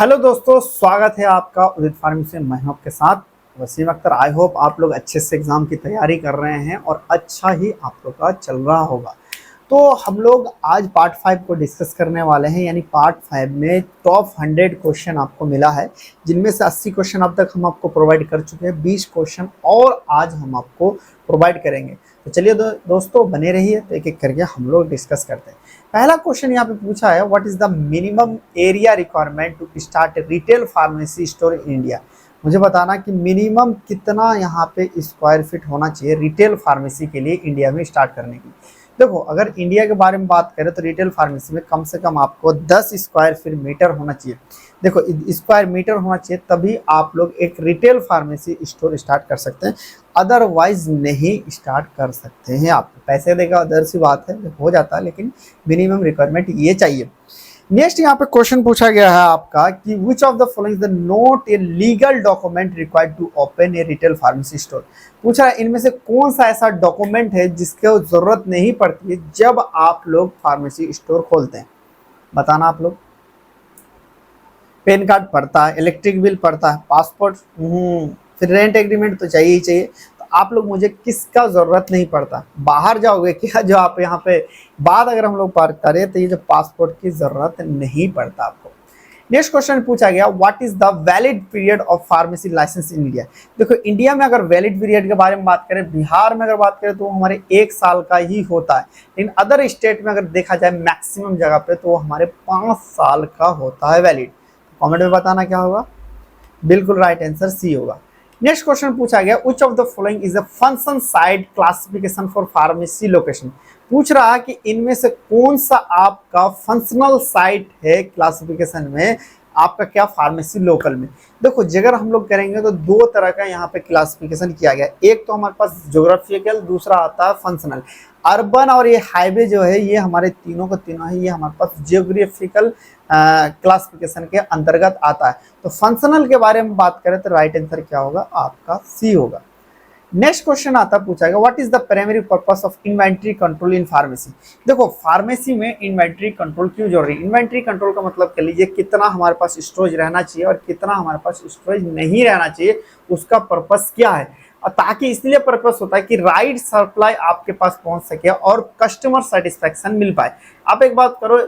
Hello दोस्तों, स्वागत है आपका उदित फार्म से। मैं हूं आपके साथ वसीम अख्तर। आई होप आप लोग अच्छे से एग्जाम की तैयारी कर रहे हैं और अच्छा ही आप लोग का चल रहा होगा। तो हम लोग आज पार्ट 5 को डिस्कस करने वाले हैं, यानी पार्ट 5 में टॉप 100 क्वेश्चन आपको मिला है, जिनमें से 80 क्वेश्चन अब तक हम आपको प्रोवाइड कर चुके हैं। 20 क्वेश्चन और आज हम आपको प्रोवाइड करेंगे। तो चलिए दोस्तों बने रहिए, तो एक एक करके हम लोग डिस्कस करते हैं। पहला क्वेश्चन यहाँ पे पूछा है, what is the minimum area requirement to start a retail pharmacy store in India. मुझे बताना कि मिनिमम कितना यहाँ पे स्क्वायर फीट होना चाहिए रिटेल फार्मेसी के लिए इंडिया में स्टार्ट करने की। देखो, अगर इंडिया के बारे में बात करें तो रिटेल फार्मेसी में कम से कम आपको 10 स्क्वायर फीट मीटर होना चाहिए। देखो, स्क्वायर मीटर होना चाहिए, तभी आप लोग एक रिटेल फार्मेसी स्टोर स्टार्ट कर सकते हैं, अदरवाइज नहीं स्टार्ट कर सकते हैं। आप पैसे देगा अदर सी बात है, हो जाता है, लेकिन मिनिमम रिक्वायरमेंट ये चाहिए। नेक्स्ट यहाँ पे क्वेश्चन पूछा गया है आपका कि which of the following is not a legal document required to open a retail pharmacy store. पूछा है इनमें से कौन सा ऐसा डॉक्यूमेंट है जिसकी जरूरत नहीं पड़ती है जब आप लोग फार्मेसी स्टोर खोलते हैं। बताना आप लोग। पैन कार्ड पड़ता है, इलेक्ट्रिक बिल पड़ता है, पासपोर्ट, फिर रेंट एग्रीमेंट तो चाहिए ही चाहिए। तो आप लोग मुझे किसका जरूरत नहीं पड़ता, बाहर जाओगे क्या जो आप यहाँ पे बात अगर हम लोग बात करें तो ये जो पासपोर्ट की जरूरत नहीं पड़ता आपको। नेक्स्ट क्वेश्चन पूछा गया, what is the valid period of pharmacy license in India. देखो, इंडिया में अगर वैलिड पीरियड के बारे में बात करें, बिहार में अगर बात करें तो हमारे 1 साल का ही होता है, लेकिन अदर स्टेट में अगर देखा जाए मैक्सिमम जगह पे तो हमारे 5 साल का होता है वैलिड। कमेंट में बताना क्या होगा। बिल्कुल राइट आंसर सी होगा। नेक्स्ट क्वेश्चन पूछा गया, which of the following is a function site classification for pharmacy location. पूछ रहा है कि इनमें से कौन सा आपका फंक्शनल साइट है क्लासिफिकेशन में, आपका क्या फार्मेसी लोकल में। देखो, अगर हम लोग करेंगे तो 2 तरह का यहाँ पे क्लासिफिकेशन किया गया। एक तो हमारे पास ज्योग्राफिकल, दूसरा आता है फंक्शनल। अर्बन और ये हाईवे जो है, ये हमारे तीनों को तीनों है, ये हमारे पास जियोग्राफिकल क्लासिफिकेशन के अंतर्गत आता है। तो फंक्शनल के बारे में बात करें तो राइट आंसर क्या होगा, आपका सी होगा। नेक्स्ट क्वेश्चन आता पूछा गया, what is the primary purpose of inventory control in pharmacy. देखो, फार्मेसी में इन्वेंट्री कंट्रोल क्यों जरूरी। इन्वेंट्री कंट्रोल का मतलब कह लीजिए कितना हमारे पास स्टोरेज रहना चाहिए और कितना हमारे पास स्टोरेज नहीं रहना चाहिए, उसका पर्पस क्या है। और ताकि इसलिए पर्पस होता है कि राइट सप्लाई आपके पास पहुंच सके और कस्टमर सेटिस्फेक्शन मिल पाए। आप एक बात करो,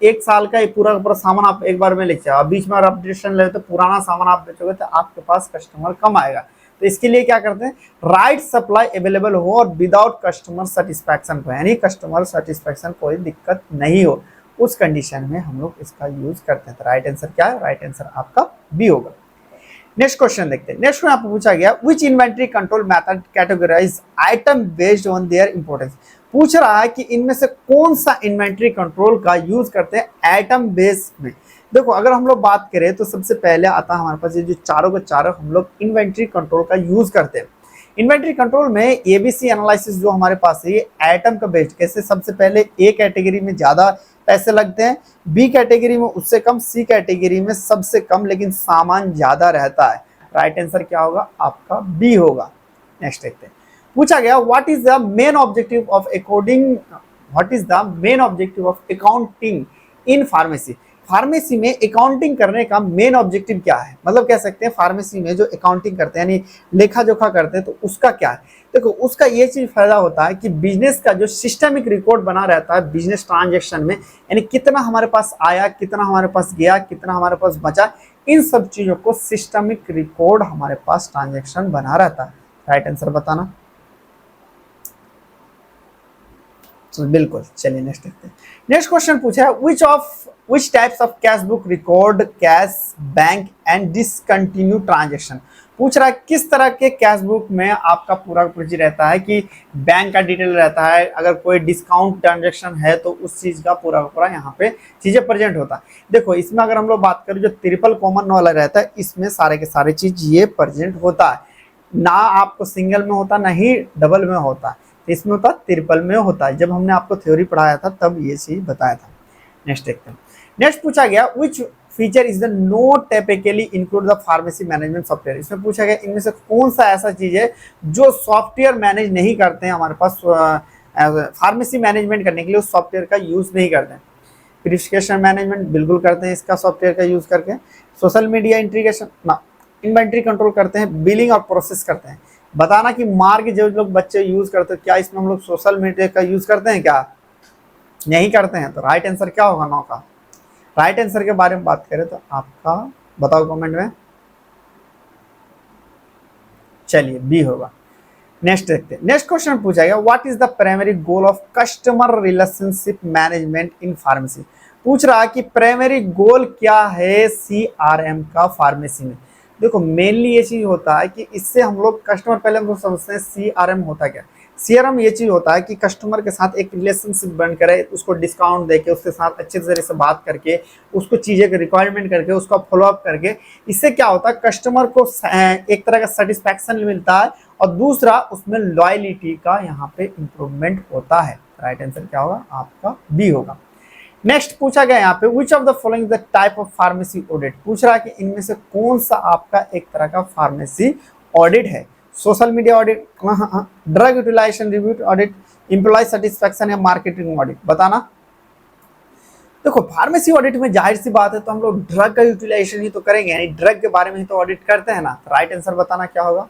1 साल का पूरा पूरा सामान आप एक बार में लेके आओ, बीच में अपडेशन ले तो पुराना सामान आप बेचोगे तो आपके पास कस्टमर कम आएगा। तो इसके लिए क्या करते हैं, राइट सप्लाई अवेलेबल हो और विदाउट कस्टमर सेटिस्फैक्शन को, यानी कस्टमर सेटिस्फैक्शन कोई दिक्कत नहीं हो, उस कंडीशन में हम लोग इसका यूज करते हैं। तो राइट आंसर क्या है, राइट आंसर आपका बी होगा। नेक्स्ट क्वेश्चन देखते हैं। नेक्स्ट में आपको पूछा गया, which inventory control method categorize item based on their importance. पूछ रहा है कि इनमें से कौन सा इन्वेंट्री कंट्रोल का यूज करते हैं आइटम बेस में। देखो, अगर हम लोग बात करें तो सबसे पहले आता है हमारे पास ये जो चारों के चारों हम लोग इन्वेंट्री कंट्रोल का यूज करते हैं। इन्वेंट्री कंट्रोल में एबीसी एनालिसिस जो हमारे पास है, ये आइटम का बेस्ड, कैसे सबसे पहले ए कैटेगरी में ज्यादा पैसे लगते हैं, बी कैटेगरी में उससे कम, सी कैटेगरी में सबसे कम लेकिन सामान ज्यादा रहता है। राइट आंसर क्या होगा, आपका बी होगा। नेक्स्ट देखते हैं। पूछा गया, what is the main objective of accounting in pharmacy. Pharmacy में अकाउंटिंग करने का मेन ऑब्जेक्टिव क्या है, मतलब कह सकते हैं फार्मेसी में जो अकाउंटिंग करते हैं यानी लेखा जोखा करते हैं, तो उसका क्या है। देखो, उसका ये चीज फायदा होता है कि बिजनेस का जो सिस्टमिक रिकॉर्ड बना रहता है बिजनेस ट्रांजैक्शन में, यानी कितना हमारे पास आया, कितना हमारे पास गया, कितना हमारे पास बचा, इन सब चीजों को सिस्टमिक रिकॉर्ड हमारे पास ट्रांजैक्शन बना रहता है। राइट आंसर बताना। तो बिल्कुल, चलिए नेक्स्ट देखते हैं। नेक्स्ट क्वेश्चन पूछा है, which types of cash book record cash, bank and discontinue transaction. पूछ रहा है किस तरह के कैश बुक में आपका पूरा पूंजी रहता है कि बैंक का डिटेल रहता है, अगर कोई डिस्काउंट ट्रांजैक्शन है तो उस चीज का पूरा यहाँ पे चीजें प्रेजेंट होता है। देखो, इसमें अगर हम लोग बात करें जो ट्रिपल कॉमन वाला रहता है, इसमें सारे के सारे चीज ये प्रेजेंट होता है, ना आपको सिंगल में होता, ना ही डबल में होता है, इसमें होता ट्रिपल में होता है। जब हमने आपको थ्योरी पढ़ाया था तब ये चीज बताया था। नेक्स्ट देखते हैं। नेक्स्ट पूछा गया, which feature is the not typically include the pharmacy management software. इसमें पूछा गया इनमें से कौन सा ऐसा चीज है जो सॉफ्टवेयर मैनेज नहीं करते हैं हमारे पास, फार्मेसी मैनेजमेंट करने के लिए उस सॉफ्टवेयर का यूज नहीं करते हैं। प्रिस्क्रिप्शन मैनेजमेंट बिल्कुल करते हैं इसका सॉफ्टवेयर का यूज करके। सोशल मीडिया इंटीग्रेशन ना, इन्वेंट्री कंट्रोल करते हैं, बिलिंग और प्रोसेस करते हैं। बताना कि मार्क जो लोग बच्चे यूज करते हैं क्या इसमें हम लोग सोशल मीडिया का यूज करते हैं क्या? नहीं करते हैं। तो राइट आंसर क्या होगा 9 का? राइट आंसर के बारे में बात करें तो आपका बताओ कमेंट में। चलिए बी होगा। नेक्स्ट देखते हैं। नेक्स्ट क्वेश्चन पूछा गया what is the primary goal of customer relationship management in pharmacy. पूछ रहा कि प्राइमरी गोल क्या है सीआरएम का फार्मेसी में। देखो मेनली ये चीज होता है कि इससे हम लोग कस्टमर, पहले हम लोग समझते हैं सीआरएम होता क्या। सीआरएम ये चीज होता है कि कस्टमर के साथ एक रिलेशनशिप बन करे, उसको डिस्काउंट देके, उसके साथ अच्छे तरह से बात करके, उसको चीजें की रिक्वायरमेंट करके, उसका फॉलोअप करके, इससे क्या होता है कस्टमर को एक तरह का सेटिस्फैक्शन मिलता है और दूसरा उसमें लॉयलिटी का यहाँ पे इंप्रूवमेंट होता है। राइट आंसर क्या होगा? आपका बी होगा। नेक्स्ट पूछा गया यहाँ पे विच of the following the type of pharmacy audit. पूछ रहा है कि इनमें से कौन सा आपका एक तरह का फार्मेसी ऑडिट है। Social media audit, drug utilization review audit, employ satisfaction या मार्केटिंग ऑडिट। बताना। देखो फार्मेसी ऑडिट में जाहिर सी बात है तो हम लोग ड्रग का यूटिलाइजेशन ही तो करेंगे, यानी ड्रग के बारे में ही तो ऑडिट करते हैं ना। राइट आंसर बताना क्या होगा?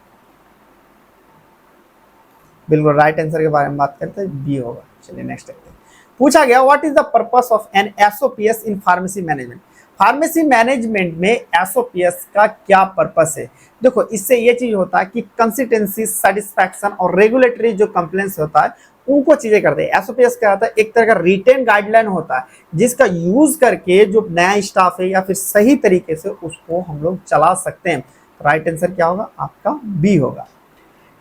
बिल्कुल राइट आंसर के बारे में बात करते हैं, बी होगा। चलिए नेक्स्ट देखते हैं। पूछा गया what is the purpose of an SOPs in pharmacy management. Pharmacy management में एसओपीएस का क्या पर्पस है। देखो इससे ये चीज होता है कि कंसिस्टेंसी, सेटिस्फैक्शन और रेगुलेटरी जो कंप्लेंट्स होता है उनको चीजें करते हैं। एसओपीएस क्या होता है? एक तरह का रिटेन गाइडलाइन होता है जिसका यूज करके जो नया स्टाफ है या फिर सही तरीके से उसको हम लोग चला सकते हैं। राइट आंसर क्या होगा? आपका बी होगा।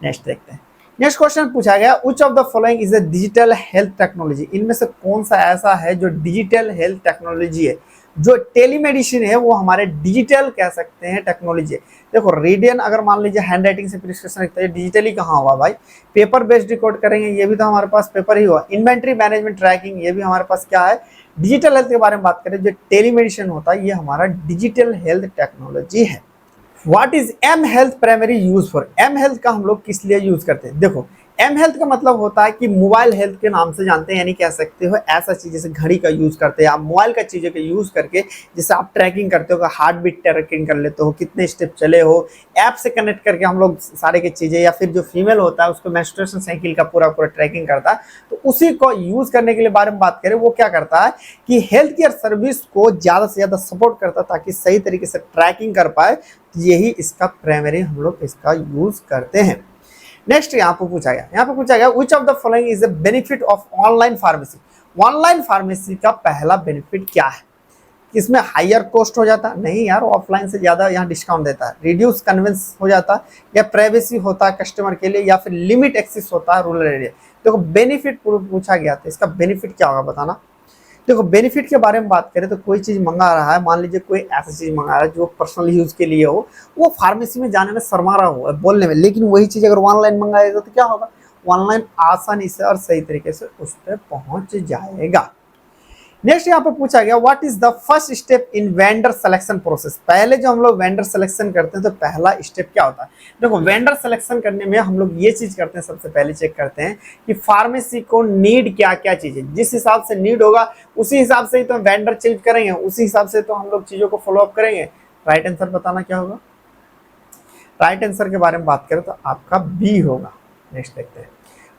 नेक्स्ट देखते हैं। नेक्स्ट क्वेश्चन पूछा गया which of the following is a digital health technology. इनमें से कौन सा ऐसा है जो डिजिटल हेल्थ टेक्नोलॉजी है। जो टेलीमेडिसिन है वो हमारे डिजिटल कह सकते हैं टेक्नोलॉजी है। देखो रीडियन अगर मान लीजिए हैंड राइटिंग से प्रिस्क्रिप्शन लिखते हैं, डिजिटली कहाँ हुआ भाई? पेपर बेस्ड रिकॉर्ड करेंगे, ये भी तो हमारे पास पेपर ही हुआ। इन्वेंट्री मैनेजमेंट ट्रैकिंग, ये भी हमारे पास क्या है? डिजिटल हेल्थ के बारे में बात करें जो टेलीमेडिसिन होता है ये हमारा डिजिटल हेल्थ टेक्नोलॉजी है। What is M health primary use for. M health का हम लोग किस लिए यूज करते हैं? देखो एम हेल्थ का मतलब होता है कि मोबाइल हेल्थ के नाम से जानते हैं, यानी कह सकते हो ऐसा चीज जैसे घड़ी का यूज करते हैं आप, मोबाइल का चीजों का यूज करके जैसे आप ट्रैकिंग करते हो, हार्ट बीट ट्रैकिंग कर लेते हो, कितने स्टेप चले हो, ऐप से कनेक्ट करके हम लोग सारे की चीजें, या फिर जो फीमेल होता है उसको मेंस्ट्रुएशन साइकिल का पूरा ट्रैकिंग करता है। तो उसी को यूज करने के लिए बारे में बात करें, वो क्या करता है कि हेल्थ केयर सर्विस को ज्यादा से ज्यादा सपोर्ट करता है ताकि सही तरीके से ट्रैकिंग कर पाए। यही इसका प्राइमरी हम लोग इसका यूज करते हैं। नेक्स्ट यहाँ पे पूछा गया which of the following is the benefit of online pharmacy. Online pharmacy का पहला बेनिफिट क्या है? इसमें हायर कॉस्ट हो जाता? नहीं यार, ऑफलाइन से ज्यादा यहाँ डिस्काउंट देता है। रिड्यूस कन्वेंस हो जाता है, या प्राइवेसी होता है कस्टमर के लिए, या फिर लिमिट एक्सेस होता है रूरल एरिया। देखो बेनिफिट पूछा गया था, इसका बेनिफिट क्या होगा बताना। देखो बेनिफिट के बारे में बात करें तो कोई चीज मंगा रहा है, मान लीजिए कोई ऐसा चीज मंगा रहा है जो पर्सनल यूज के लिए हो, वो फार्मेसी में जाने में शर्मा रहा हो बोलने में, लेकिन वही चीज अगर ऑनलाइन मंगाएगा तो क्या होगा? ऑनलाइन आसानी से और सही तरीके से उस पर पहुंच जाएगा। नेक्स्ट यहाँ पे पूछा गया what is the first step in vendor selection process. पहले जो हम लोग वेंडर सिलेक्शन करते हैं तो पहला स्टेप क्या होता है? देखो वेंडर सिलेक्शन करने में हम लोग ये चीज करते हैं, सबसे पहले चेक करते हैं कि फार्मेसी को नीड क्या क्या चीज है। जिस हिसाब से नीड होगा उसी हिसाब से ही तो वेंडर चेंज करेंगे, उसी हिसाब से तो हम लोग चीजों को फॉलोअप करेंगे। राइट आंसर बताना क्या होगा? राइट आंसर के बारे में बात करें तो आपका बी होगा। नेक्स्ट देखते हैं।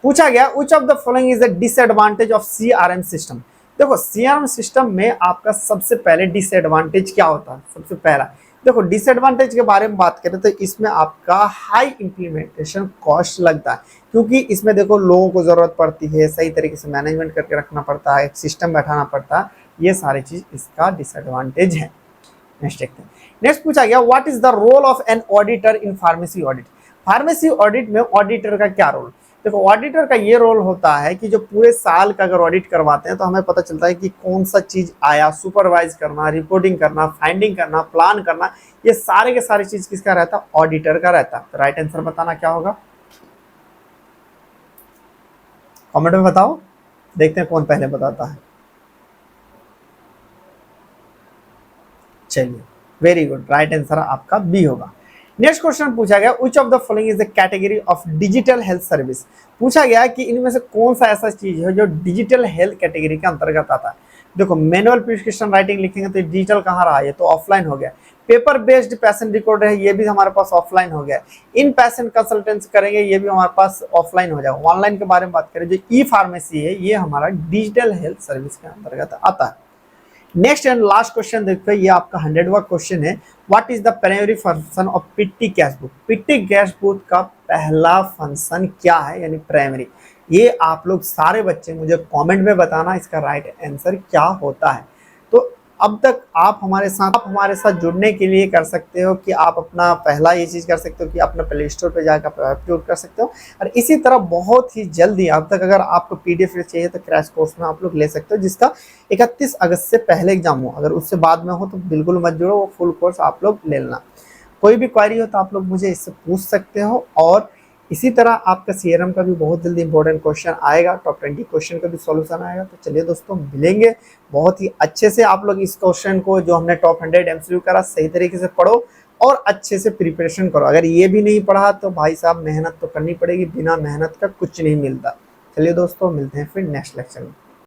पूछा गया which of the following is the disadvantage of CRM system. देखो सीआरएम सिस्टम में आपका सबसे पहले डिसएडवांटेज क्या होता है? सबसे पहला देखो डिसएडवांटेज के बारे में बात करें तो इसमें आपका हाई इंप्लीमेंटेशन कॉस्ट लगता है, क्योंकि इसमें देखो लोगों को जरूरत पड़ती है, सही तरीके से मैनेजमेंट करके रखना पड़ता है, एक सिस्टम बैठाना पड़ता है, ये सारी चीज इसका डिसएडवांटेज है। नेक्स्ट देखते हैं। नेक्स्ट पूछा गया what is the role of an auditor in pharmacy audit. Pharmacy audit में ऑडिटर का क्या रोल? देखो ऑडिटर का ये रोल होता है कि जो पूरे साल का अगर ऑडिट करवाते हैं तो हमें पता चलता है कि कौन सा चीज आया, सुपरवाइज करना, रिपोर्टिंग करना, फाइंडिंग करना, प्लान करना, ये सारे के सारी चीज किसका रहता है? ऑडिटर का रहता है। तो राइट आंसर बताना क्या होगा? कमेंट में बताओ, देखते हैं कौन पहले बताता है। चलिए वेरी गुड, राइट आंसर आपका बी होगा। नेक्स्ट क्वेश्चन पूछा गया which of the following is the category of digital health service. पूछा गया कि इनमें से कौन सा ऐसा चीज है जो डिजिटल हेल्थ कैटेगरी के अंतर्गत आता है। देखो मैनुअल प्रिस्क्रिप्शन राइटिंग लिखेंगे तो डिजिटल कहाँ रहा, ये तो ऑफलाइन हो गया। पेपर बेस्ड पेशेंट रिकॉर्ड है, ये भी हमारे पास ऑफलाइन हो गया। इन पेशेंट कंसल्टेंसी करेंगे, ये भी हमारे पास ऑफलाइन हो जाएगा। ऑनलाइन के बारे में बात करें, जो ई फार्मेसी है ये हमारा डिजिटल हेल्थ सर्विस के अंतर्गत आता है। नेक्स्ट एंड लास्ट क्वेश्चन देखो, ये आपका 100वां क्वेश्चन है। What is the primary function of petty cash book? Petty cash book का पहला फंक्शन क्या है, यानी प्राइमरी। ये आप लोग सारे बच्चे मुझे कमेंट में बताना इसका राइट आंसर क्या होता है। तो अब तक आप हमारे साथ जुड़ने के लिए कर सकते हो कि आप अपना पहला ये चीज़ कर सकते हो कि अपना प्ले स्टोर पर जाकर अपलोड कर सकते हो। और इसी तरह बहुत ही जल्दी अब तक अगर आपको PDF चाहिए तो क्रैश कोर्स में आप लोग ले सकते हो, जिसका 31 अगस्त से पहले एग्जाम हो। अगर उससे बाद में हो तो बिल्कुल मत जुड़ो, वो फुल कोर्स आप लोग ले लेना। कोई भी क्वारी हो तो आप लोग मुझे इससे पूछ सकते हो। और इसी तरह आपका CRM का भी बहुत जल्दी इंपॉर्टेंट क्वेश्चन आएगा, टॉप 20 क्वेश्चन का भी सॉल्यूशन आएगा। तो चलिए दोस्तों मिलेंगे बहुत ही अच्छे से। आप लोग इस क्वेश्चन को जो हमने टॉप 100 MCQ करा सही तरीके से पढ़ो और अच्छे से प्रिपरेशन करो। अगर ये भी नहीं पढ़ा तो भाई साहब मेहनत तो करनी पड़ेगी, बिना मेहनत का कुछ नहीं मिलता। चलिए दोस्तों मिलते हैं फिर नेक्स्ट लेक्चर में।